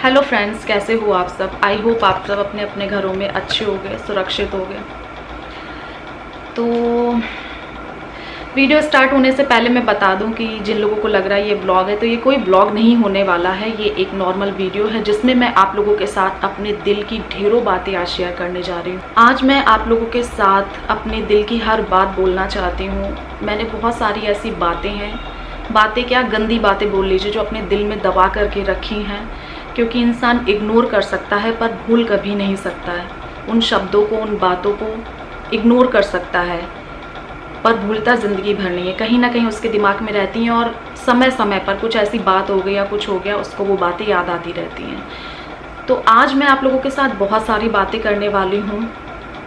Hello friends, कैसे हो आप सब। आई होप आप सब अपने अपने घरों में अच्छे होंगे, सुरक्षित होंगे। तो वीडियो स्टार्ट होने से पहले मैं बता दूं कि जिन लोगों को लग रहा है ये ब्लॉग है, तो ये कोई ब्लॉग नहीं होने वाला है। ये एक नॉर्मल वीडियो है जिसमें मैं आप लोगों के साथ अपने दिल की ढेरों बातें आज शेयर करने जा रही हूँ। आज मैं आप लोगों के साथ अपने दिल की हर बात बोलना चाहती हूँ। मैंने बहुत सारी ऐसी बातें हैं, बातें क्या गंदी बातें बोल लीजिए, जो अपने दिल में दबा करके रखी हैं। क्योंकि इंसान इग्नोर कर सकता है पर भूल कभी नहीं सकता है। उन शब्दों को, उन बातों को इग्नोर कर सकता है पर भूलता ज़िंदगी भर नहीं है। कहीं ना कहीं उसके दिमाग में रहती हैं और समय समय पर कुछ ऐसी बात हो गई या कुछ हो गया, उसको वो बातें याद आती रहती हैं। तो आज मैं आप लोगों के साथ बहुत सारी बातें करने वाली हूँ।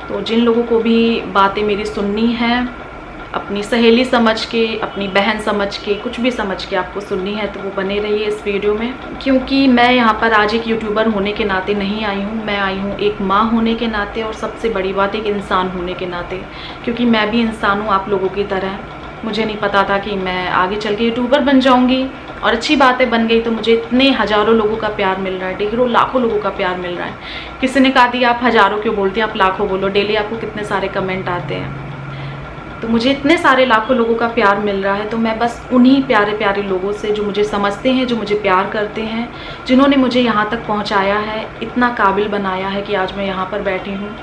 तो जिन लोगों को भी बातें मेरी सुननी है, अपनी सहेली समझ के, अपनी बहन समझ के, कुछ भी समझ के आपको सुननी है, तो वो बने रहिए इस वीडियो में। क्योंकि मैं यहाँ पर आज एक यूट्यूबर होने के नाते नहीं आई हूँ, मैं आई हूँ एक माँ होने के नाते, और सबसे बड़ी बात एक इंसान होने के नाते। क्योंकि मैं भी इंसान हूँ आप लोगों की तरह। मुझे नहीं पता था कि मैं आगे चल के यूट्यूबर बन जाऊँगी, और अच्छी बातें बन गई तो मुझे इतने हज़ारों लोगों का प्यार मिल रहा है, ढेरों लाखों लोगों का प्यार मिल रहा है। किसी ने कहा दिया आप हज़ारों क्यों बोलती हैं, आप लाखों बोलो, डेली आपको कितने सारे कमेंट आते हैं। तो मुझे इतने सारे लाखों लोगों का प्यार मिल रहा है, तो मैं बस उन्हीं प्यारे प्यारे लोगों से, जो मुझे समझते हैं, जो मुझे प्यार करते हैं, जिन्होंने मुझे यहाँ तक पहुँचाया है, इतना काबिल बनाया है कि आज मैं यहाँ पर बैठी हूँ।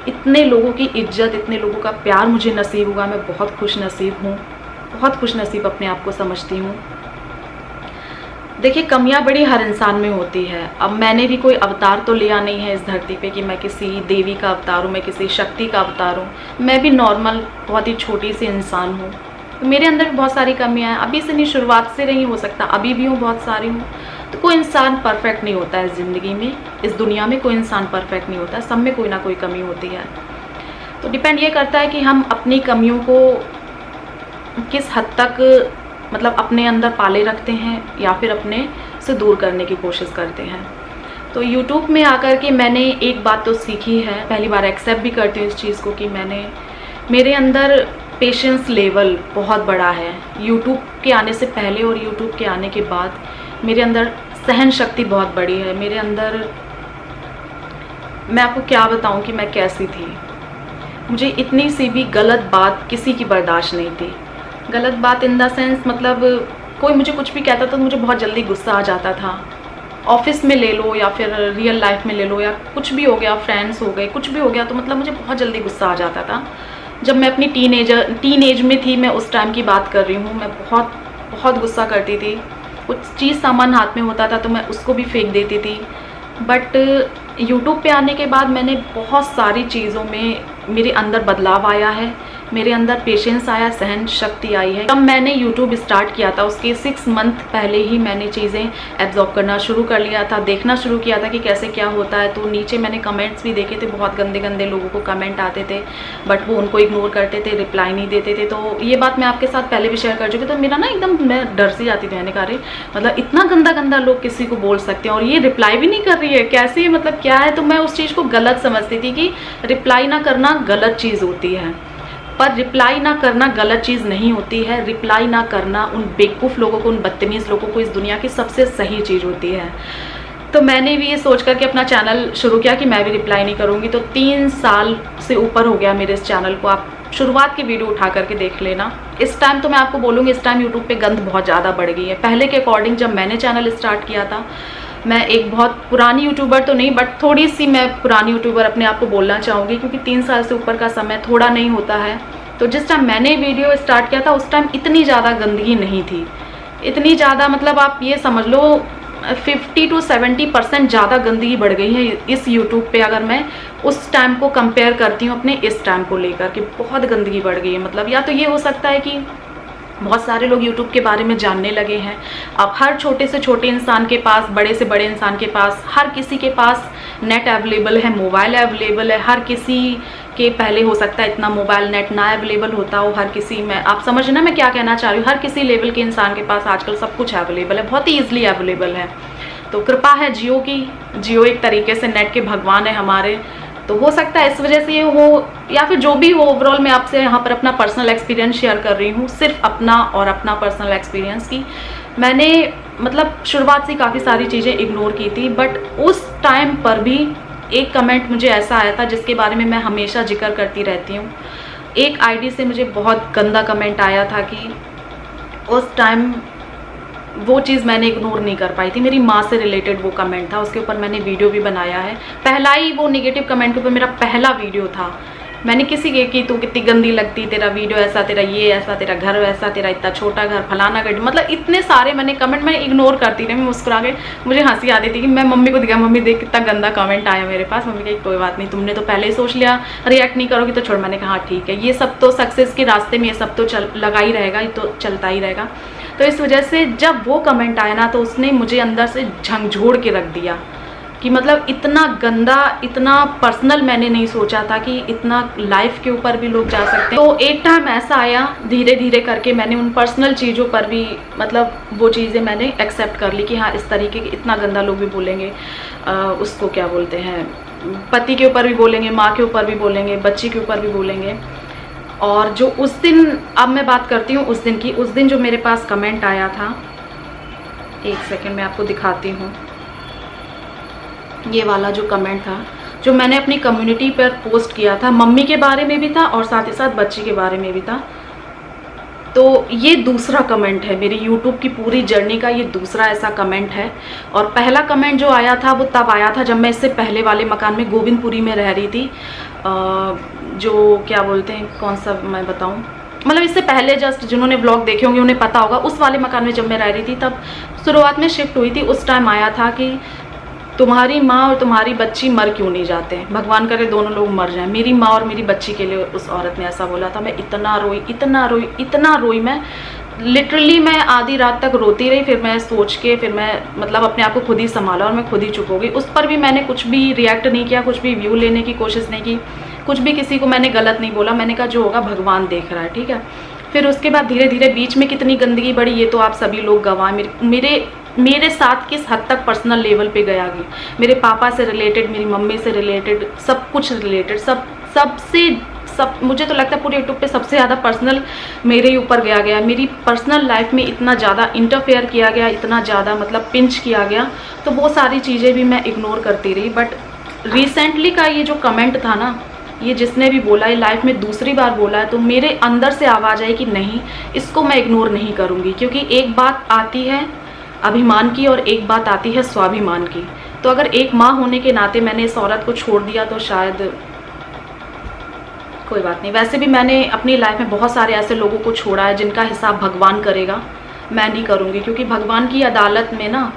इतने लोगों की इज्जत, इतने लोगों का प्यार मुझे नसीब हुआ। मैं बहुत खुश नसीब हूँ, बहुत खुश नसीब अपने आप को समझती हूँ। देखिए, कमियां बड़ी हर इंसान में होती है। अब मैंने भी कोई अवतार तो लिया नहीं है इस धरती पे कि मैं किसी देवी का अवतार हूँ, मैं किसी शक्ति का अवतार हूँ। मैं भी नॉर्मल, बहुत ही छोटी सी इंसान हूँ। तो मेरे अंदर भी बहुत सारी कमियां हैं, अभी से नहीं, शुरुआत से नहीं, हो सकता अभी भी हूँ, बहुत सारी हूँ। तो कोई इंसान परफेक्ट नहीं होता है ज़िंदगी में, इस दुनिया में कोई इंसान परफेक्ट नहीं होता, सब में कोई ना कोई कमी होती है। तो डिपेंड ये करता है कि हम अपनी कमियों को किस हद तक मतलब अपने अंदर पाले रखते हैं या फिर अपने से दूर करने की कोशिश करते हैं। तो YouTube में आकर के मैंने एक बात तो सीखी है, पहली बार एक्सेप्ट भी करती हूँ इस चीज़ को, कि मेरे अंदर पेशेंस लेवल बहुत बड़ा है। YouTube के आने से पहले और YouTube के आने के बाद मेरे अंदर सहन शक्ति बहुत बड़ी है। मेरे अंदर, मैं आपको क्या बताऊँ कि मैं कैसी थी। मुझे इतनी सी भी गलत बात किसी की बर्दाश्त नहीं थी। गलत बात इन द सेंस, मतलब कोई मुझे कुछ भी कहता तो मुझे बहुत जल्दी गुस्सा आ जाता था। ऑफिस में ले लो या फिर रियल लाइफ में ले लो, या कुछ भी हो गया, फ्रेंड्स हो गए, कुछ भी हो गया, तो मतलब मुझे बहुत जल्दी गुस्सा आ जाता था। जब मैं अपनी टीन एज में थी, मैं उस टाइम की बात कर रही हूँ, मैं बहुत बहुत गुस्सा करती थी। कुछ चीज़ सामान हाथ में होता था तो मैं उसको भी फेंक देती थी। बट यूट्यूब पे आने के बाद मैंने बहुत सारी चीज़ों में मेरे अंदर बदलाव आया है, मेरे अंदर पेशेंस आया, सहन शक्ति आई है। तब मैंने यूट्यूब स्टार्ट किया था, उसके 6 मंथ पहले ही मैंने चीज़ें एब्जॉर्ब करना शुरू कर लिया था, देखना शुरू किया था कि कैसे क्या होता है। तो नीचे मैंने कमेंट्स भी देखे थे, बहुत गंदे गंदे लोगों को कमेंट आते थे, बट वो उनको इग्नोर करते थे, रिप्लाई नहीं देते थे। तो ये बात मैं आपके साथ पहले भी शेयर कर चुकी, तो मेरा ना एकदम, मैं डर सी जाती थी। मैंने कहा अरे मतलब इतना गंदा गंदा लोग किसी को बोल सकते हैं और ये रिप्लाई भी नहीं कर रही है, कैसे, मतलब क्या है। तो मैं उस चीज़ को गलत समझती थी कि रिप्लाई ना करना गलत चीज़ होती है, पर रिप्लाई ना करना गलत चीज़ नहीं होती है। रिप्लाई ना करना उन बेवकूफ़ लोगों को, उन बदतमीज़ लोगों को इस दुनिया की सबसे सही चीज़ होती है। तो मैंने भी ये सोच करके अपना चैनल शुरू किया कि मैं भी रिप्लाई नहीं करूँगी। तो 3 साल से ऊपर हो गया मेरे इस चैनल को। आप शुरुआत की वीडियो उठा करके देख लेना। इस टाइम तो मैं आपको बोलूँगी, इस टाइम यूट्यूब पे गंद बहुत ज़्यादा बढ़ गई है। पहले के अकॉर्डिंग जब मैंने चैनल स्टार्ट किया था, मैं एक बहुत पुरानी यूट्यूबर तो नहीं, बट थोड़ी सी मैं पुरानी यूट्यूबर अपने आप को बोलना चाहूँगी, क्योंकि 3 साल से ऊपर का समय थोड़ा नहीं होता है। तो जिस टाइम मैंने वीडियो स्टार्ट किया था, उस टाइम इतनी ज़्यादा गंदगी नहीं थी, इतनी ज़्यादा, मतलब आप ये समझ लो 50 to 70% ज़्यादा गंदगी बढ़ गई है इस यूट्यूब पे। अगर मैं उस टाइम को कंपेयर करती हूँ अपने इस टाइम को लेकर के, बहुत गंदगी बढ़ गई है। मतलब या तो ये हो सकता है कि बहुत सारे लोग YouTube के बारे में जानने लगे हैं। अब हर छोटे से छोटे इंसान के पास, बड़े से बड़े इंसान के पास, हर किसी के पास नेट अवेलेबल है, मोबाइल अवेलेबल है। हर किसी के, पहले हो सकता है इतना मोबाइल नेट ना अवेलेबल होता हो, हर किसी में, आप समझना मैं क्या कहना चाह रही हूँ, हर किसी लेवल के इंसान के पास आजकल सब कुछ अवेलेबल है, बहुत ही ईजिली अवेलेबल है। तो कृपा है जियो की, जियो एक तरीके से नेट के भगवान है हमारे। तो हो सकता है इस वजह से ये हो, या फिर जो भी हो, ओवरऑल मैं आपसे यहाँ पर अपना पर्सनल एक्सपीरियंस शेयर कर रही हूँ, सिर्फ अपना और अपना पर्सनल एक्सपीरियंस की। मैंने मतलब शुरुआत से काफ़ी सारी चीज़ें इग्नोर की थी, बट उस टाइम पर भी एक कमेंट मुझे ऐसा आया था जिसके बारे में मैं हमेशा जिक्र करती रहती हूँ। एक आईडी से मुझे बहुत गंदा कमेंट आया था कि उस टाइम वो चीज़ मैंने इग्नोर नहीं कर पाई थी। मेरी माँ से रिलेटेड वो कमेंट था, उसके ऊपर मैंने वीडियो भी बनाया है। पहला ही वो नेगेटिव कमेंट के ऊपर मेरा पहला वीडियो था। मैंने किसी के कि तू कितनी गंदी लगती, तेरा वीडियो ऐसा, तेरा ये ऐसा, तेरा घर वैसा, तेरा इतना छोटा घर, फलाना गड्ढी, मतलब इतने सारे मैंने कमेंट मैं इग्नोर करती रही। मैं मुस्कुरा के, मुझे हंसी आती थी कि मैं मम्मी को दिखा, मम्मी देख कितना गंदा कमेंट आया मेरे पास। मम्मी कही कोई बात नहीं, तुमने तो पहले ही सोच लिया रिएक्ट नहीं करोगी तो छोड़। मैंने कहा हाँ ठीक है, ये सब तो सक्सेस के रास्ते में ये सब तो लगा ही रहेगा, ये तो चलता ही रहेगा। तो इस वजह से जब वो कमेंट आया ना, तो उसने मुझे अंदर से झंझोड़ के रख दिया कि मतलब इतना गंदा, इतना पर्सनल मैंने नहीं सोचा था कि इतना लाइफ के ऊपर भी लोग जा सकते हैं। तो एक टाइम ऐसा आया, धीरे धीरे करके मैंने उन पर्सनल चीज़ों पर भी मतलब वो चीज़ें मैंने एक्सेप्ट कर ली कि हाँ इस तरीके के इतना गंदा लोग भी बोलेंगे। उसको क्या बोलते हैं, पति के ऊपर भी बोलेंगे, माँ के ऊपर भी बोलेंगे, बच्ची के ऊपर भी बोलेंगे। और जो उस दिन, अब मैं बात करती हूँ उस दिन की, उस दिन जो मेरे पास कमेंट आया था, एक सेकेंड मैं आपको दिखाती हूँ। ये वाला जो कमेंट था जो मैंने अपनी कम्युनिटी पर पोस्ट किया था, मम्मी के बारे में भी था और साथ ही साथ बच्ची के बारे में भी था। तो ये दूसरा कमेंट है मेरी यूट्यूब की पूरी जर्नी का, ये दूसरा ऐसा कमेंट है। और पहला कमेंट जो आया था वो तब आया था जब मैं इससे पहले वाले मकान में गोविंदपुरी में रह रही थी। जो क्या बोलते हैं, कौन सा मैं बताऊं, मतलब इससे पहले जस्ट जिन्होंने व्लॉग देखे होंगे उन्हें पता होगा। उस वाले मकान में जब मैं रह रही थी तब शुरुआत में शिफ्ट हुई थी, उस टाइम आया था कि तुम्हारी माँ और तुम्हारी बच्ची मर क्यों नहीं जाते हैं, भगवान करे दोनों लोग मर जाएं। मेरी माँ और मेरी बच्ची के लिए उस औरत ने ऐसा बोला था। मैं इतना रोई, इतना रोई, इतना रोई, मैं लिटरली मैं आधी रात तक रोती रही। फिर मैं सोच के, फिर मैं मतलब अपने आप को खुद ही संभाला और मैं खुद ही चुप हो गई। उस पर भी मैंने कुछ भी रिएक्ट नहीं किया, कुछ भी व्यू लेने की कोशिश नहीं की, कुछ भी किसी को मैंने गलत नहीं बोला। मैंने कहा जो होगा भगवान देख रहा है, ठीक है। फिर उसके बाद धीरे धीरे बीच में कितनी गंदगी बढ़ी ये तो आप सभी लोग गवाह। मेरे साथ किस हद तक पर्सनल लेवल पे गया, मेरे पापा से रिलेटेड, मेरी मम्मी से रिलेटेड, सब कुछ रिलेटेड, सब मुझे तो लगता है पूरे यूट्यूब पे सबसे ज़्यादा पर्सनल मेरे ही ऊपर गया। मेरी पर्सनल लाइफ में इतना ज़्यादा इंटरफेयर किया गया, इतना ज़्यादा मतलब पिंच किया गया, तो वो सारी चीज़ें भी मैं इग्नोर करती रही। बट रिसेंटली का ये जो कमेंट था ना, ये जिसने भी बोला, ये लाइफ में दूसरी बार बोला है, तो मेरे अंदर से आवाज़ आई कि नहीं, इसको मैं इग्नोर नहीं करूँगी। क्योंकि एक बात आती है अभिमान की और एक बात आती है स्वाभिमान की। तो अगर एक माँ होने के नाते मैंने इस औरत को छोड़ दिया तो शायद कोई बात नहीं। वैसे भी मैंने अपनी लाइफ में बहुत सारे ऐसे लोगों को छोड़ा है जिनका हिसाब भगवान करेगा, मैं नहीं करूँगी। क्योंकि भगवान की अदालत में ना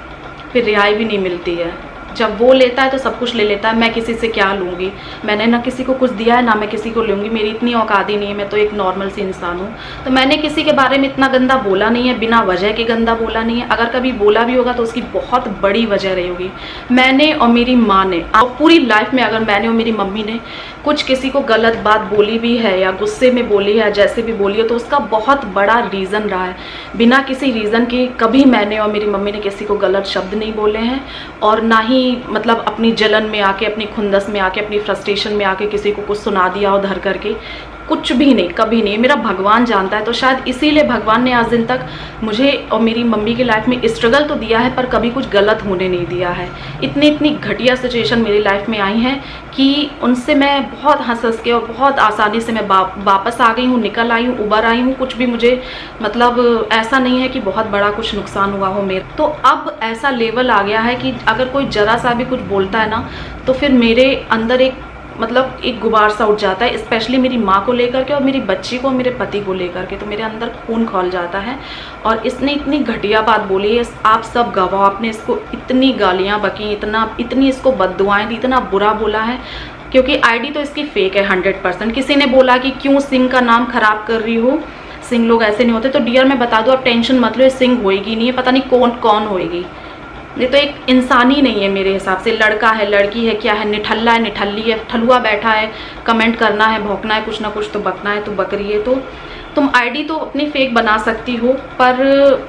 फिर रिहाई भी नहीं मिलती है। जब वो लेता है तो सब कुछ ले लेता है। मैं किसी से क्या लूँगी, मैंने ना किसी को कुछ दिया है ना मैं किसी को लूँगी। मेरी इतनी औकात ही नहीं है, मैं तो एक नॉर्मल सी इंसान हूँ। तो मैंने किसी के बारे में इतना गंदा बोला नहीं है, बिना वजह के गंदा बोला नहीं है। अगर कभी बोला भी होगा तो उसकी बहुत बड़ी वजह रही होगी। मैंने और मेरी माँ ने, और पूरी लाइफ में अगर मैंने और मेरी मम्मी ने कुछ किसी को गलत बात बोली भी है या गुस्से में बोली है, जैसे भी बोली हो, तो उसका बहुत बड़ा रीज़न रहा है। बिना किसी रीज़न के कभी मैंने और मेरी मम्मी ने किसी को गलत शब्द नहीं बोले हैं, और ना ही मतलब अपनी जलन में आके, अपनी खुंदस में आके, अपनी फ्रस्ट्रेशन में आके किसी को कुछ सुना दिया उधर करके, कुछ भी नहीं, कभी नहीं। मेरा भगवान जानता है। तो शायद इसीलिए भगवान ने आज दिन तक मुझे और मेरी मम्मी की लाइफ में स्ट्रगल तो दिया है, पर कभी कुछ गलत होने नहीं दिया है। इतनी घटिया सिचुएशन मेरी लाइफ में आई हैं कि उनसे मैं बहुत हंस के और बहुत आसानी से मैं वापस आ गई हूँ, निकल आई हूँ, उबर आई हूँ। कुछ भी मुझे मतलब ऐसा नहीं है कि बहुत बड़ा कुछ नुकसान हुआ हो मेरा। तो अब ऐसा लेवल आ गया है कि अगर कोई जरा सा भी कुछ बोलता है ना, तो फिर मेरे अंदर एक गुबार सा उठ जाता है। स्पेशली मेरी माँ को लेकर के और मेरी बच्ची को, मेरे पति को लेकर के, तो मेरे अंदर खून खौल जाता है। और इसने इतनी घटिया बात बोली है, आप सब गवाह। आपने इसको इतनी गालियाँ बकी, इतनी इसको बद्दुआएं दी, इतना बुरा बोला है। क्योंकि आईडी तो इसकी फेक है 100%। किसी ने बोला कि क्यों सिंह का नाम खराब कर रही हो, सिंह लोग ऐसे नहीं होते। तो डियर मैं बता दूँ, आप टेंशन मत लो, सिंह होएगी नहीं है, पता नहीं कौन होएगी। ये तो एक इंसान ही नहीं है मेरे हिसाब से। लड़का है, लड़की है, क्या है, निठल्ला है, निठल्ली है, ठलुआ बैठा है, कमेंट करना है, भौंकना है, कुछ ना कुछ तो बकना है, तो बकरी है। तो तुम आईडी तो अपनी फेक बना सकती हो, पर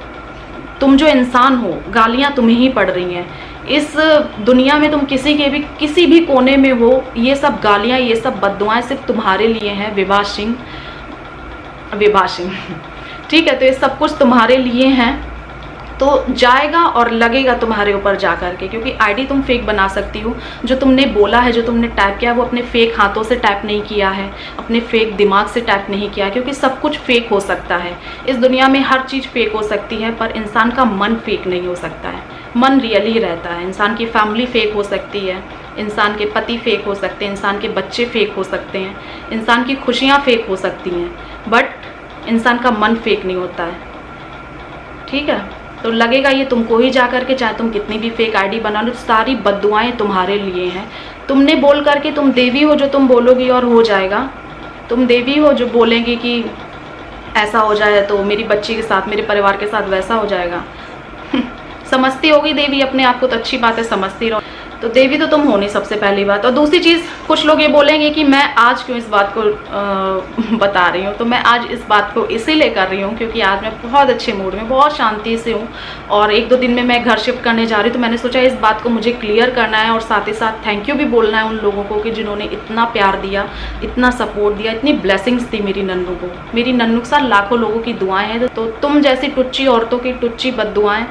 तुम जो इंसान हो, गालियाँ तुम्हें ही पड़ रही हैं। इस दुनिया में तुम किसी भी कोने में हो, ये सब गालियाँ, ये सब बद्दुआएं सिर्फ तुम्हारे लिए हैं। विभा सिंह ठीक है, तो ये सब कुछ तुम्हारे लिए हैं। तो जाएगा और लगेगा तुम्हारे ऊपर जा करके, क्योंकि आईडी तुम फेक बना सकती हो। जो तुमने बोला है, जो तुमने टाइप किया, वो अपने फेक हाथों से टाइप नहीं किया है, अपने फेक दिमाग से टाइप नहीं किया है, क्योंकि सब कुछ फेक हो सकता है। इस दुनिया में हर चीज़ फेक हो सकती है, पर इंसान का मन फेक नहीं हो सकता है। मन रियल ही रहता है। इंसान की फैमिली फेक हो सकती है, इंसान के पति फेक हो सकते हैं, इंसान के बच्चे फेक हो सकते हैं, इंसान की खुशियाँ फेक हो सकती हैं, बट इंसान का मन फेक नहीं होता है। ठीक है, तो लगेगा ये तुमको ही जा करके, चाहे तुम कितनी भी फेक आईडी बना लो, सारी बद्दुआएं तुम्हारे लिए हैं। तुमने बोल करके, तुम देवी हो, जो तुम बोलोगी और हो जाएगा। तुम देवी हो जो बोलेंगे कि ऐसा हो जाए तो मेरी बच्ची के साथ, मेरे परिवार के साथ वैसा हो जाएगा। समझती होगी देवी अपने आप को, तो अच्छी बात है, समझती रहो। तो देवी तो तुम हो नहीं, सबसे पहली बात। और दूसरी चीज़, कुछ लोग ये बोलेंगे कि मैं आज क्यों इस बात को बता रही हूँ। तो मैं आज इस बात को इसीलिए कर रही हूँ क्योंकि आज मैं बहुत अच्छे मूड में, बहुत शांति से हूँ, और 1-2 दिन में मैं घर शिफ्ट करने जा रही हूँ। तो मैंने सोचा इस बात को मुझे क्लियर करना है, और साथ ही साथ थैंक यू भी बोलना है उन लोगों को कि जिन्होंने इतना प्यार दिया, इतना सपोर्ट दिया, इतनी ब्लेसिंग्स दी मेरी नन्नू को। मेरी नन्नू के साथ लाखों लोगों की दुआएं हैं। तो तुम जैसी टुच्ची औरतों की टुच्ची बद्दुआएं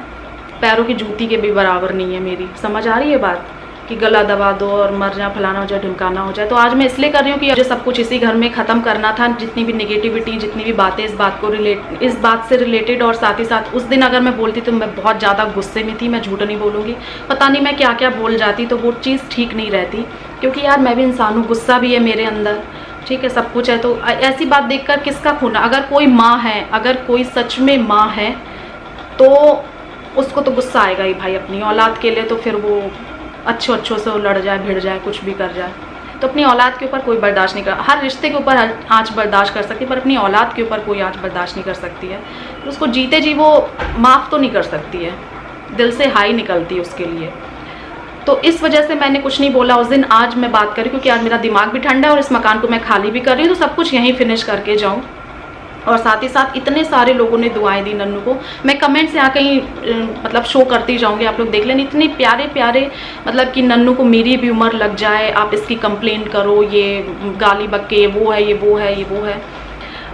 पैरों की जूती के भी बराबर नहीं है मेरी। समझ आ रही है बात, कि गला दबा दो और मर जाए, फलाना हो जाए, ढिमकाना हो जाए। तो आज मैं इसलिए कर रही हूँ कि मुझे सब कुछ इसी घर में ख़त्म करना था, जितनी भी नेगेटिविटी, जितनी भी बातें इस बात से रिलेटेड। और साथ ही साथ उस दिन अगर मैं बोलती तो मैं बहुत ज़्यादा गुस्से में थी, मैं झूठ नहीं बोलूँगी, पता नहीं मैं क्या क्या बोल जाती, तो वो चीज़ ठीक नहीं रहती। क्योंकि यार मैं भी इंसान हूँ, गुस्सा भी है मेरे अंदर, ठीक है, सब कुछ है। तो ऐसी बात देखकर किसका खून? अगर कोई माँ है, अगर कोई सच में माँ है, तो उसको तो गुस्सा आएगा ही भाई अपनी औलाद के लिए। तो फिर वो अच्छों से लड़ जाए, भिड़ जाए, कुछ भी कर जाए। तो अपनी औलाद के ऊपर कोई बर्दाश्त नहीं कर, हर रिश्ते के ऊपर आँच बर्दाश्त कर सकती है, पर अपनी औलाद के ऊपर कोई आँच बर्दाश्त नहीं कर सकती है। तो उसको जीते जी वो माफ़ तो नहीं कर सकती है, दिल से हाई निकलती है उसके लिए। तो इस वजह से मैंने कुछ नहीं बोला उस दिन। आज मैं बात करी क्योंकि आज मेरा दिमाग भी ठंडा है और इस मकान को मैं खाली भी कर रही हूँ, तो सब कुछ यहीं फिनिश करके जाऊँ। और साथ ही साथ इतने सारे लोगों ने दुआएं दी नन्नू को। मैं कमेंट से आके ही मतलब शो करती जाऊंगी, आप लोग देख लें। इतने प्यारे प्यारे, मतलब कि नन्नू को मेरी भी उम्र लग जाए, आप इसकी कंप्लेंट करो, ये गाली बक्के, ये वो है, ये वो है, ये वो है।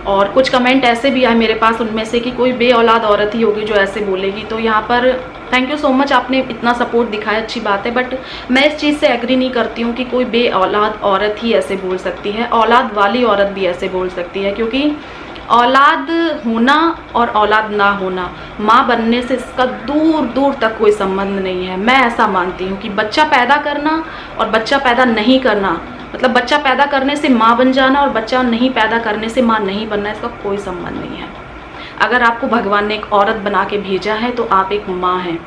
और कुछ कमेंट ऐसे भी आए मेरे पास, उनमें से कि कोई बे औलाद औरत ही होगी जो ऐसे बोलेगी। तो यहाँ पर थैंक यू सो मच, आपने इतना सपोर्ट दिखाया, अच्छी बात है। बट मैं इस चीज़ से एग्री नहीं करती हूँ कि कोई बे औलाद औरत ही ऐसे बोल सकती है। औलाद वाली औरत भी ऐसे बोल सकती है, क्योंकि औलाद होना और औलाद ना होना, माँ बनने से इसका दूर दूर तक कोई संबंध नहीं है। मैं ऐसा मानती हूँ कि बच्चा पैदा करना और बच्चा पैदा नहीं करना, मतलब बच्चा पैदा करने से माँ बन जाना और बच्चा नहीं पैदा करने से माँ नहीं बनना, इसका कोई संबंध नहीं है। अगर आपको भगवान ने एक औरत बना के भेजा है तो आप एक माँ हैं।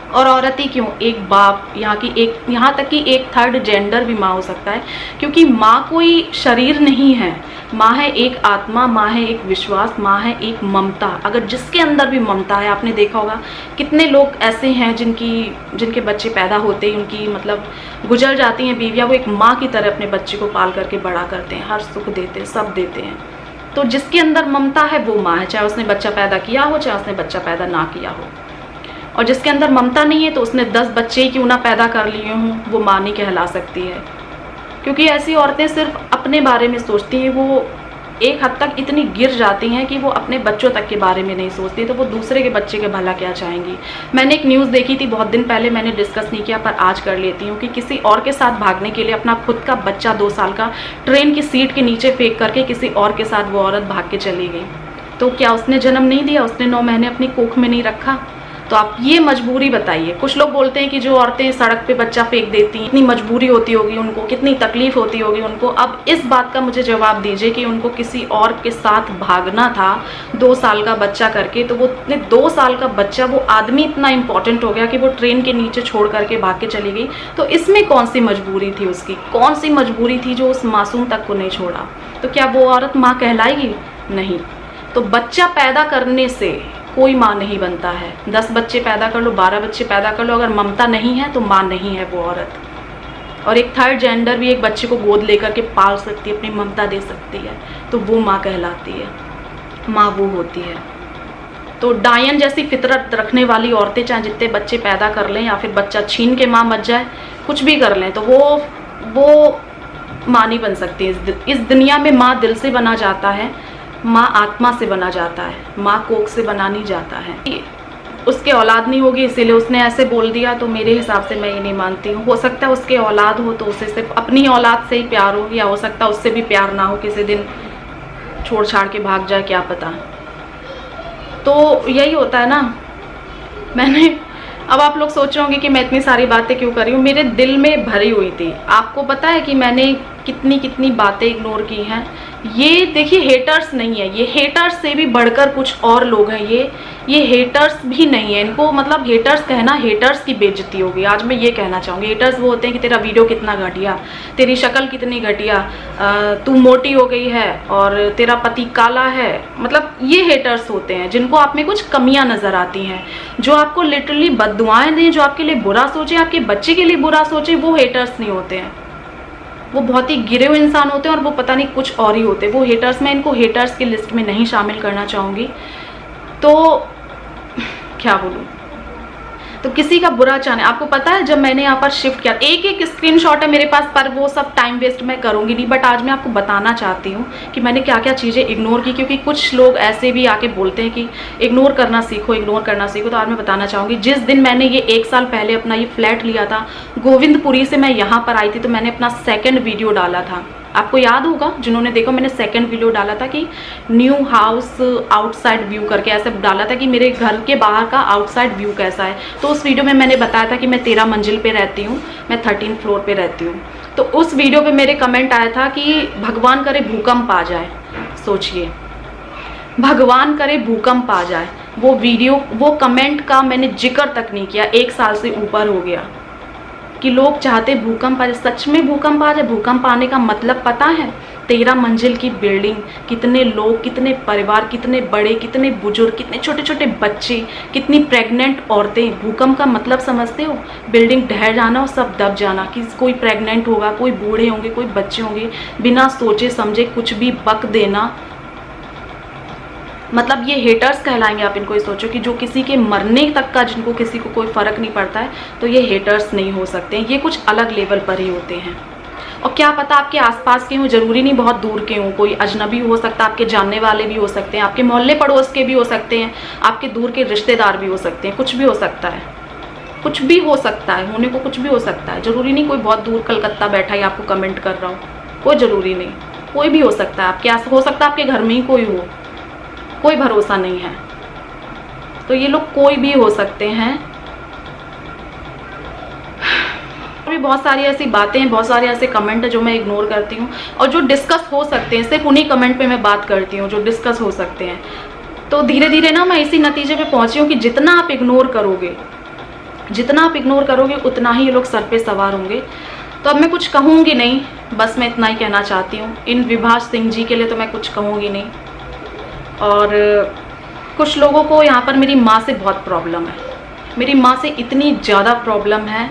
और औरत ही क्यों, एक बाप, यहाँ तक कि एक थर्ड जेंडर भी माँ हो सकता है, क्योंकि माँ कोई शरीर नहीं है। माँ है एक आत्मा, माँ है एक विश्वास, माँ है एक ममता। अगर जिसके अंदर भी ममता है, आपने देखा होगा कितने लोग ऐसे हैं जिनके बच्चे पैदा होते ही उनकी मतलब गुजर जाती हैं बीवियाँ, वो एक माँ की तरह अपने बच्चे को पाल करके बड़ा करते हैं, हर सुख देते हैं, सब देते हैं। तो जिसके अंदर ममता है वो माँ है, चाहे उसने बच्चा पैदा किया हो, चाहे उसने बच्चा पैदा ना किया हो। और जिसके अंदर ममता नहीं है, तो उसने 10 बच्चे ही क्यों ना पैदा कर लिए हों, वो माँ नहीं कहला सकती है। क्योंकि ऐसी औरतें सिर्फ अपने बारे में सोचती हैं, वो एक हद तक इतनी गिर जाती हैं कि वो अपने बच्चों तक के बारे में नहीं सोचती, तो वो दूसरे के बच्चे के भला क्या चाहेंगी। मैंने एक न्यूज़ देखी थी बहुत दिन पहले, मैंने डिस्कस नहीं किया, पर आज कर लेती हूँ कि किसी और के साथ भागने के लिए अपना खुद का बच्चा 2 साल का ट्रेन की सीट के नीचे फेंक करके किसी और के साथ वो औरत भाग के चली गई। तो क्या उसने जन्म नहीं दिया? उसने 9 महीने अपनी कोख में नहीं रखा? तो आप ये मजबूरी बताइए। कुछ लोग बोलते हैं कि जो औरतें सड़क पे बच्चा फेंक देती हैं, इतनी मजबूरी होती होगी उनको, कितनी तकलीफ होती होगी उनको। अब इस बात का मुझे जवाब दीजिए कि उनको किसी और के साथ भागना था 2 साल का बच्चा करके, तो वो 2 साल का बच्चा, वो आदमी इतना इंपॉर्टेंट हो गया कि वो ट्रेन के नीचे छोड़ करके भाग के चली गई। तो इसमें कौन सी मजबूरी थी उसकी, कौन सी मजबूरी थी जो उस मासूम तक को नहीं छोड़ा? तो क्या वो औरत माँ कहलाएगी? नहीं। तो बच्चा पैदा करने से कोई माँ नहीं बनता है। 10 बच्चे पैदा कर लो, 12 बच्चे पैदा कर लो, अगर ममता नहीं है तो माँ नहीं है वो औरत। और एक थर्ड जेंडर भी एक बच्चे को गोद लेकर के पाल सकती है, अपनी ममता दे सकती है, तो वो माँ कहलाती है, माँ वो होती है। तो डायन जैसी फितरत रखने वाली औरतें चाहे जितने बच्चे पैदा कर लें या फिर बच्चा छीन के माँ मर जाए, कुछ भी कर लें, तो वो माँ नहीं बन सकती। इस दुनिया में माँ दिल से बना जाता है, माँ आत्मा से बना जाता है, माँ कोख से बना नहीं जाता है। उसके औलाद नहीं होगी इसीलिए उसने ऐसे बोल दिया, तो मेरे हिसाब से मैं ये नहीं मानती हूँ। हो सकता है उसके औलाद हो तो उसे सिर्फ अपनी औलाद से ही प्यार हो, या हो सकता है उससे भी प्यार ना हो, किसी दिन छोड़ छाड़ के भाग जाए, क्या पता। तो यही होता है ना। अब आप लोग सोच रहे होंगे कि मैं इतनी सारी बातें क्यों कर रही हूँ। मेरे दिल में भरी हुई थी। आपको पता है कि मैंने कितनी कितनी बातें इग्नोर की हैं। ये देखिए, हेटर्स नहीं है, ये हेटर्स से भी बढ़कर कुछ और लोग हैं। ये हेटर्स भी नहीं है, इनको मतलब हेटर्स कहना, हेटर्स की बेइज्जती होगी। आज मैं ये कहना चाहूँगी, हेटर्स वो होते हैं कि तेरा वीडियो कितना घटिया, तेरी शक्ल कितनी घटिया, तू मोटी हो गई है और तेरा पति काला है। मतलब ये हेटर्स होते हैं जिनको आप में कुछ कमियां नजर आती हैं, जो आपको लिटरली बद्दुआएं दें, जो आपके लिए बुरा सोचे, आपके बच्चे के लिए बुरा सोचे। वो हेटर्स नहीं होते हैं, वो बहुत ही गिरे हुए इंसान होते हैं और वो पता नहीं कुछ और ही होते हैं वो हेटर्स। मैं इनको हेटर्स की लिस्ट में नहीं शामिल करना चाहूँगी। तो क्या बोलूँ, तो किसी का बुरा चाहने। आपको पता है जब मैंने यहाँ पर शिफ्ट किया, एक स्क्रीनशॉट है मेरे पास, पर वो सब टाइम वेस्ट मैं करूँगी नहीं। बट आज मैं आपको बताना चाहती हूँ कि मैंने क्या क्या चीज़ें इग्नोर की, क्योंकि कुछ लोग ऐसे भी आके बोलते हैं कि इग्नोर करना सीखो, इग्नोर करना सीखो। तो आज मैं बताना चाहूँगी, जिस दिन मैंने ये 1 साल पहले अपना ये फ्लैट लिया था, गोविंदपुरी से मैं यहाँ पर आई थी, तो मैंने अपना सेकेंड वीडियो डाला था। आपको याद होगा, जिन्होंने देखा, मैंने सेकंड वीडियो डाला था कि न्यू हाउस आउटसाइड व्यू करके ऐसे डाला था कि मेरे घर के बाहर का आउटसाइड व्यू कैसा है। तो उस वीडियो में मैंने बताया था कि मैं 13 मंजिल पे रहती हूँ, मैं 13 फ्लोर पे रहती हूँ। तो उस वीडियो पे मेरे कमेंट आया था कि भगवान करे भूकंप आ जाए। सोचिए, भगवान करे भूकंप आ जाए। वो वीडियो, वो कमेंट का मैंने जिक्र तक नहीं किया। 1 साल से ऊपर हो गया कि लोग चाहते भूकंप आ जाए। सच में भूकंप आ जाए। भूकंप आने का मतलब पता है? 13 मंजिल की बिल्डिंग, कितने लोग, कितने परिवार, कितने बड़े, कितने बुजुर्ग, कितने छोटे छोटे बच्चे, कितनी प्रेग्नेंट औरतें। भूकंप का मतलब समझते हो? बिल्डिंग ढह जाना और सब दब जाना। कि कोई प्रेग्नेंट होगा, कोई बूढ़े होंगे, कोई बच्चे होंगे, बिना सोचे समझे कुछ भी बक देना। मतलब ये हेटर्स कहलाएंगे। आप इनको ये सोचो कि जो किसी के मरने तक का, जिनको किसी को कोई फर्क नहीं पड़ता है, तो ये हेटर्स नहीं हो सकते हैं। ये कुछ अलग लेवल पर ही होते हैं। और क्या पता आपके आसपास के हों, जरूरी नहीं बहुत दूर के हों। कोई अजनबी हो सकता है, आपके जानने वाले भी हो सकते हैं, आपके मोहल्ले पड़ोस के भी हो सकते हैं, आपके दूर के रिश्तेदार भी हो सकते हैं। कुछ भी हो सकता है, कुछ भी हो सकता है, होने को कुछ भी हो सकता है। जरूरी नहीं कोई बहुत दूर कलकत्ता बैठा ही आपको कमेंट कर रहा हो, कोई जरूरी नहीं, कोई भी हो सकता है। आपके हो सकता है आपके घर में ही कोई हो, कोई भरोसा नहीं है। तो ये लोग कोई भी हो सकते हैं। और भी बहुत सारी ऐसी बातें हैं, बहुत सारे ऐसे कमेंट है जो मैं इग्नोर करती हूँ, और जो डिस्कस हो सकते हैं सिर्फ उन्हीं कमेंट पे मैं बात करती हूँ जो डिस्कस हो सकते हैं। तो धीरे धीरे ना मैं इसी नतीजे पे पहुंची हूँ कि जितना आप इग्नोर करोगे, जितना आप इग्नोर करोगे, उतना ही ये लोग सर पे सवार होंगे। तो अब मैं कुछ कहूँगी नहीं, बस मैं इतना ही कहना चाहती हूँ। इन विभाष सिंह जी के लिए तो मैं कुछ कहूँगी नहीं। और कुछ लोगों को यहाँ पर मेरी माँ से बहुत प्रॉब्लम है। मेरी माँ से इतनी ज़्यादा प्रॉब्लम है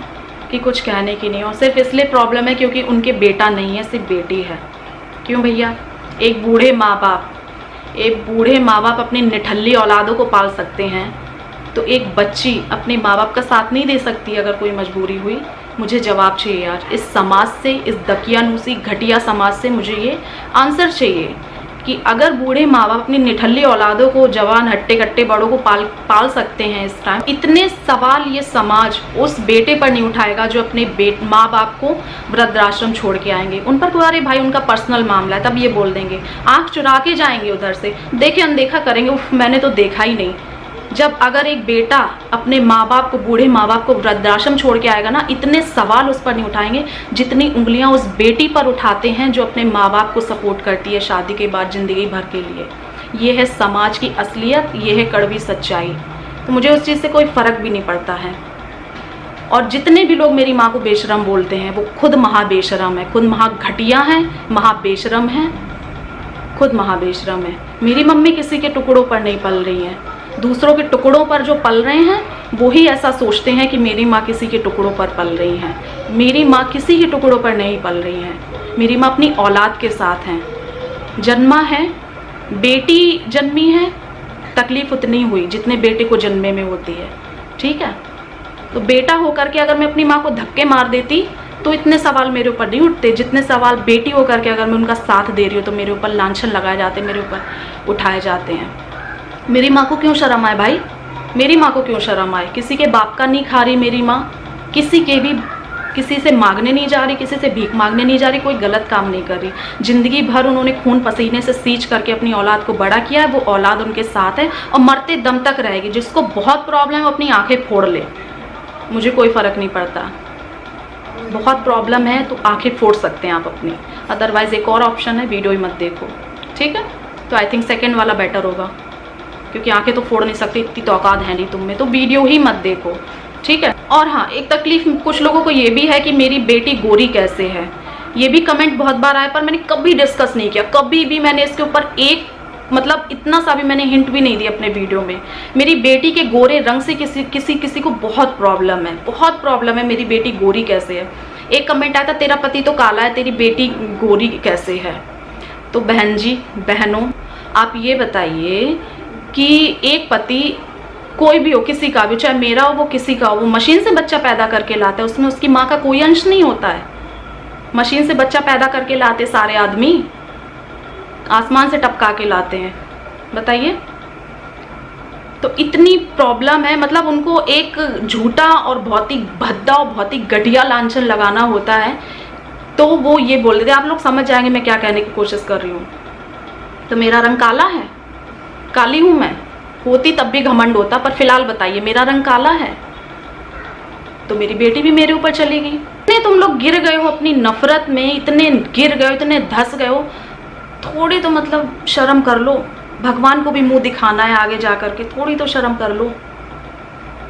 कि कुछ कहने की नहीं। और सिर्फ इसलिए प्रॉब्लम है क्योंकि उनके बेटा नहीं है, सिर्फ बेटी है। क्यों भैया? एक बूढ़े माँ बाप अपनी निठल्ली औलादों को पाल सकते हैं, तो एक बच्ची अपने माँ बाप का साथ नहीं दे सकती अगर कोई मजबूरी हुई? मुझे जवाब चाहिए यार। इस समाज से, इस दकियानूसी घटिया समाज से मुझे ये आंसर चाहिए कि अगर बूढ़े माँ बाप अपनी निठल्ली औलादों को, जवान हट्टे कट्टे बड़ों को पाल सकते हैं इस टाइम, इतने सवाल ये समाज उस बेटे पर नहीं उठाएगा जो अपने माँ बाप को वृद्धाश्रम छोड़ के आएंगे। उन पर तो अरे भाई उनका पर्सनल मामला है, तब ये बोल देंगे, आंख चुरा के जाएंगे उधर से, देखे अनदेखा करेंगे, उफ मैंने तो देखा ही नहीं। जब अगर एक बेटा अपने माँ बाप को, बूढ़े माँ बाप को वृद्धाश्रम छोड़ के आएगा ना, इतने सवाल उस पर नहीं उठाएंगे जितनी उंगलियां उस बेटी पर उठाते हैं जो अपने माँ बाप को सपोर्ट करती है शादी के बाद जिंदगी भर के लिए। ये है समाज की असलियत, ये है कड़वी सच्चाई। तो मुझे उस चीज़ से कोई फ़र्क भी नहीं पड़ता है। और जितने भी लोग मेरी माँ को बेशरम बोलते हैं, वो खुद महाबेशरम है, खुद महाघटिया हैं, महाबेशरम हैं, खुद महाबेशरम है। मेरी मम्मी किसी के टुकड़ों पर नहीं पल रही है। दूसरों के टुकड़ों पर जो पल रहे हैं वो ही ऐसा सोचते हैं कि मेरी माँ किसी के टुकड़ों पर पल रही हैं। मेरी माँ किसी के टुकड़ों पर नहीं पल रही हैं। मेरी माँ अपनी औलाद के साथ हैं। जन्मा है, बेटी जन्मी है, तकलीफ उतनी हुई जितने बेटे को जन्मे में होती है। ठीक है, तो बेटा होकर के अगर मैं अपनी माँ को धक्के मार देती तो इतने सवाल मेरे ऊपर नहीं उठते जितने सवाल बेटी होकर के अगर मैं उनका साथ दे रही हूँ तो मेरे ऊपर लांछन लगाए जाते, मेरे ऊपर उठाए जाते हैं। मेरी माँ को क्यों शर्म आए भाई? मेरी माँ को क्यों शर्म आए? किसी के बाप का नहीं खा रही मेरी माँ, किसी से मांगने नहीं जा रही, किसी से भीख मांगने नहीं जा रही, कोई गलत काम नहीं कर रही। ज़िंदगी भर उन्होंने खून पसीने से सींच करके अपनी औलाद को बड़ा किया है, वो औलाद उनके साथ है और मरते दम तक रहेगी। जिसको बहुत प्रॉब्लम है अपनी आंखें फोड़ ले, मुझे कोई फ़र्क नहीं पड़ता। बहुत प्रॉब्लम है तो आंखें फोड़ सकते हैं आप अपनी, अदरवाइज़ एक और ऑप्शन है, वीडियो ही मत देखो, ठीक है? तो आई थिंक सेकेंड वाला बेटर होगा, क्योंकि आंखें तो फोड़ नहीं सकती, इतनी तो औकात है नहीं तुम में, तो वीडियो ही मत देखो, ठीक है? और हाँ, एक तकलीफ कुछ लोगों को ये भी है कि मेरी बेटी गोरी कैसे है। ये भी कमेंट बहुत बार आया, पर मैंने कभी डिस्कस नहीं किया, कभी भी मैंने इसके ऊपर एक मतलब इतना सा भी मैंने हिंट भी नहीं दी अपने वीडियो में। मेरी बेटी के गोरे रंग से किसी को बहुत प्रॉब्लम है, बहुत प्रॉब्लम है, मेरी बेटी गोरी कैसे है। एक कमेंट आया था, तेरा पति तो काला है, तेरी बेटी गोरी कैसे है। तो बहन जी, बहनों, आप ये बताइए कि एक पति कोई भी हो, किसी का भी, चाहे मेरा हो वो किसी का हो, वो मशीन से बच्चा पैदा करके लाता है, उसमें उसकी माँ का कोई अंश नहीं होता है। मशीन से बच्चा पैदा करके लाते सारे आदमी, आसमान से टपका के लाते हैं, बताइए। तो इतनी प्रॉब्लम है, मतलब उनको एक झूठा और बहुत ही भद्दा और बहुत ही घटिया लांछन लगाना होता है, तो वो ये बोल देते। आप लोग समझ जाएंगे मैं क्या कहने की कोशिश कर रही हूँ। तो मेरा रंग काला है, काली हूँ मैं, होती तब भी घमंड होता, पर फिलहाल बताइए मेरा रंग काला है तो मेरी बेटी भी मेरे ऊपर चलेगी। इतने तुम लोग गिर गए हो अपनी नफरत में, इतने गिर गए हो, इतने धस गए हो, थोड़ी तो मतलब शर्म कर लो। भगवान को भी मुंह दिखाना है आगे जा कर के, थोड़ी तो शर्म कर लो।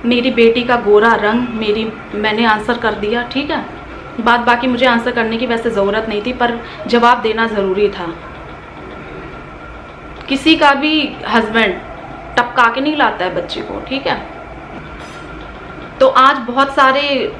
मेरी बेटी का गोरा रंग, मैंने आंसर कर दिया, ठीक है? बाकी मुझे आंसर करने की वैसे ज़रूरत नहीं थी, पर जवाब देना ज़रूरी था। किसी का भी हस्बैंड टपका के नहीं लाता है बच्चे को, ठीक है? तो आज बहुत सारे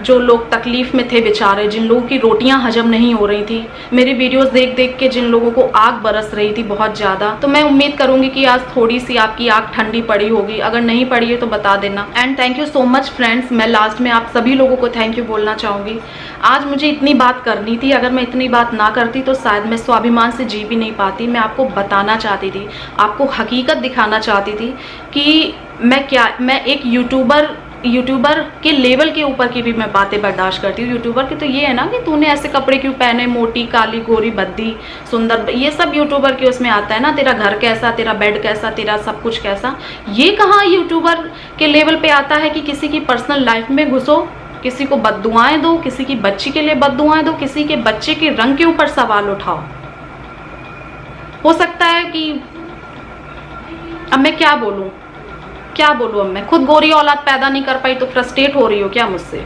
जो लोग तकलीफ़ में थे बेचारे, जिन लोगों की रोटियां हजम नहीं हो रही थी, मेरी वीडियोस देख देख के जिन लोगों को आग बरस रही थी बहुत ज़्यादा, तो मैं उम्मीद करूंगी कि आज थोड़ी सी आपकी आग ठंडी पड़ी होगी। अगर नहीं पड़ी है तो बता देना। And thank you so much friends. मैं लास्ट में आप सभी लोगों को थैंक यू बोलना चाहूँगी। आज मुझे इतनी बात करनी थी, अगर मैं इतनी बात ना करती तो शायद मैं स्वाभिमान से जी भी नहीं पाती। मैं आपको बताना चाहती थी, आपको हकीकत दिखाना चाहती थी कि मैं एक यूट्यूबर के लेवल के ऊपर की भी मैं बातें बर्दाश्त करती हूँ। यूट्यूबर के तो ये है ना कि तूने ऐसे कपड़े क्यों पहने, मोटी काली गोरी बद्दी सुंदर, ये सब यूट्यूबर के उसमें आता है ना। तेरा घर कैसा, तेरा बेड कैसा, तेरा सब कुछ कैसा, ये कहाँ यूट्यूबर के लेवल पे आता है कि किसी की पर्सनल लाइफ में घुसो, किसी को बद्दुआएं दो, किसी की बच्ची के लिए बद्दुआएं दो, किसी के बच्चे के रंग के ऊपर सवाल उठाओ। हो सकता है कि अब मैं क्या बोलूँ, अब मैं खुद गोरी औलाद पैदा नहीं कर पाई तो फ्रस्ट्रेट हो रही हो क्या मुझसे?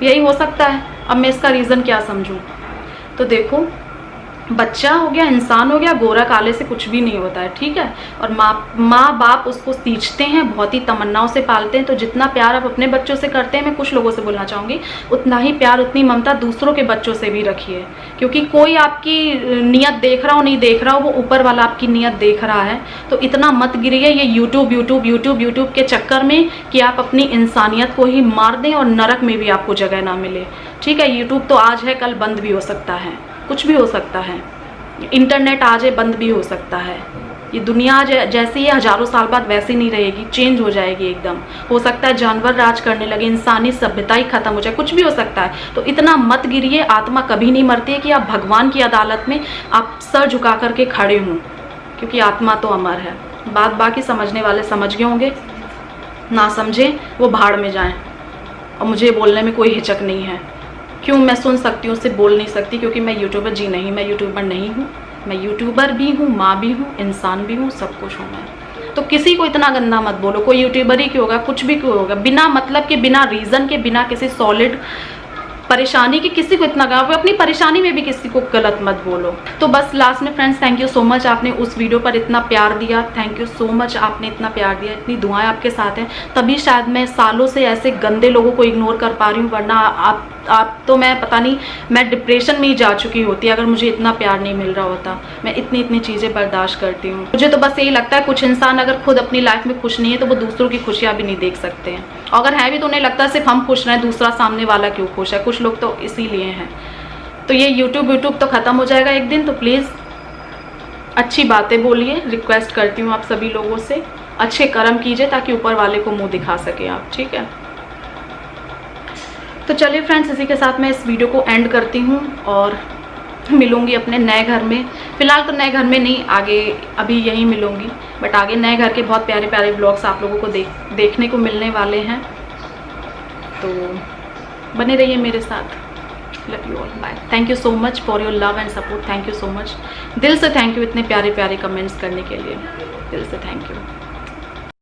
यही हो सकता है। अब मैं इसका रीज़न क्या समझूं? तो देखो, बच्चा हो गया, इंसान हो गया, गोरा काले से कुछ भी नहीं होता है, ठीक है? और माँ बाप उसको सींचते हैं, बहुत ही तमन्नाओं से पालते हैं। तो जितना प्यार आप अपने बच्चों से करते हैं, मैं कुछ लोगों से बोलना चाहूँगी, उतना ही प्यार, उतनी ममता दूसरों के बच्चों से भी रखिए। क्योंकि कोई आपकी नियत देख रहा हो नहीं देख रहा हो, वो ऊपर वाला आपकी नियत देख रहा है। तो इतना मत गिरिए ये यूट्यूब के चक्कर में कि आप अपनी इंसानियत को ही मार दें और नरक में भी आपको जगह ना मिले, ठीक है? यूट्यूब तो आज है, कल बंद भी हो सकता है, कुछ भी हो सकता है। इंटरनेट आज है, बंद भी हो सकता है। ये दुनिया आज जैसी है, हजारों साल बाद वैसी नहीं रहेगी, चेंज हो जाएगी एकदम। हो सकता है जानवर राज करने लगे, इंसानी सभ्यता ही खत्म हो जाए, कुछ भी हो सकता है। तो इतना मत गिरिए। आत्मा कभी नहीं मरती है कि आप भगवान की अदालत में आप सर झुका करके खड़े हों, क्योंकि आत्मा तो अमर है। बाकी समझने वाले समझ गए होंगे, ना समझे वो भाड़ में जाएं। और मुझे बोलने में कोई हिचक नहीं है। क्यों? मैं सुन सकती हूँ, उससे बोल नहीं सकती, क्योंकि मैं यूट्यूबर जी नहीं, मैं यूट्यूबर नहीं हूँ। मैं यूट्यूबर भी हूँ, माँ भी हूँ, इंसान भी हूँ, सब कुछ हूँ मैं। तो किसी को इतना गंदा मत बोलो। कोई यूट्यूबर ही क्यों होगा, कुछ भी क्यों होगा, बिना मतलब के, बिना रीज़न के, बिना किसी सॉलिड परेशानी की किसी को इतना अपनी परेशानी में भी किसी को गलत मत बोलो। तो बस लास्ट में friends, thank you so much, आपने उस वीडियो पर इतना प्यार दिया। थैंक यू सो मच, आपने इतना प्यार दिया, इतनी दुआएं आपके साथ हैं, तभी शायद मैं सालों से ऐसे गंदे लोगों को इग्नोर कर पा रही हूँ। वरना आप तो मैं पता नहीं, मैं डिप्रेशन में ही जा चुकी होती अगर मुझे इतना प्यार नहीं मिल रहा होता। मैं इतनी चीज़ें बर्दाश्त करती हूँ। मुझे तो बस यही लगता है, कुछ इंसान अगर खुद अपनी लाइफ में खुश नहीं है तो वो दूसरों की खुशियाँ भी नहीं देख सकते हैं। अगर है भी तो उन्हें लगता है सिर्फ हम खुश रहें, दूसरा सामने वाला क्यों खुश है। कुछ लोग तो इसीलिए हैं। तो ये यूट्यूब तो ख़त्म हो जाएगा एक दिन, तो प्लीज़ अच्छी बातें बोलिए, रिक्वेस्ट करती हूँ आप सभी लोगों से। अच्छे कर्म कीजिए ताकि ऊपर वाले को मुंह दिखा सके आप, ठीक है। तो चलिए फ्रेंड्स, इसी के साथ मैं इस वीडियो को एंड करती हूँ और मिलूंगी अपने नए घर में। फिलहाल तो नए घर में नहीं, आगे अभी यहीं मिलूंगी, बट आगे नए घर के बहुत प्यारे प्यारे ब्लॉग्स आप लोगों को देखने को मिलने वाले हैं। तो बने रहिए मेरे साथ। Love you all, bye. Thank you so much for your love and support. Thank you so much, दिल से थैंक यू इतने प्यारे प्यारे कमेंट्स करने के लिए, दिल से थैंक यू।